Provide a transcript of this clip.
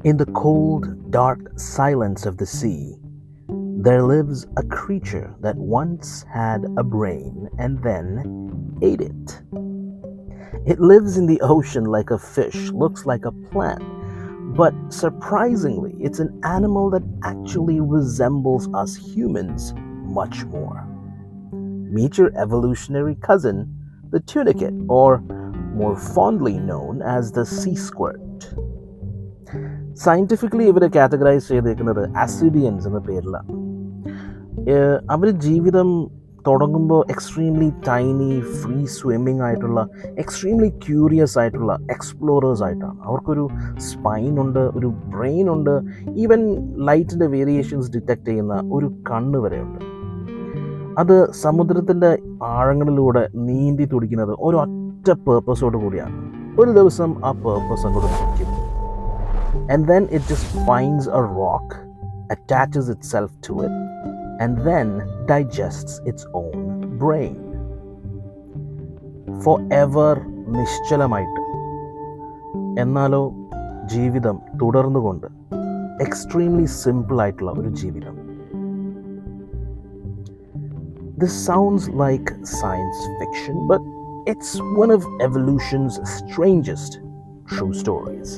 In the cold, dark silence of the sea, there lives a creature that once had a brain and then ate it. It lives in the ocean like a fish, looks like a plant, but surprisingly, it's an animal that actually resembles us humans much more. Meet your evolutionary cousin, the tunicate, or more fondly known as the sea squirt. Scientifically ഇവരെ categorise ചെയ്തേക്കുന്നത് അസിഡിയൻസ് എന്ന പേരിലാണ്. അവർ ജീവിതം തുടങ്ങുമ്പോൾ extremely tiny, free swimming ആയിട്ടുള്ള, extremely curious ആയിട്ടുള്ള explorers ആയിട്ടാണ്. അവർക്കൊരു സ്പൈൻ ഉണ്ട്, ഒരു ബ്രെയിൻ ഉണ്ട്, ഈവൻ ലൈറ്റിൻ്റെ വേരിയേഷൻസ് ഡിറ്റക്റ്റ് ചെയ്യുന്ന ഒരു കണ്ണ് വരെയുണ്ട്. അത് സമുദ്രത്തിൻ്റെ ആഴങ്ങളിലൂടെ നീന്തി തുടിക്കുന്നത് ഒരൊറ്റ പേർപ്പസോട് കൂടിയാണ്. ഒരു ദിവസം ആ പേർപ്പസ് അങ്ങോട്ട് നിൽക്കും. And then it just finds a rock, attaches itself to it, and then digests its own brain. Forever നിശ്ചലമായിട്ട്. എന്നാലോ ജീവിതം തുടർന്നുകൊണ്ട്, എക്സ്ട്രീംലി സിമ്പിൾ ആയിട്ടുള്ള ഒരു ജീവിതം. This sounds like science fiction, but it's one of evolution's strangest true stories.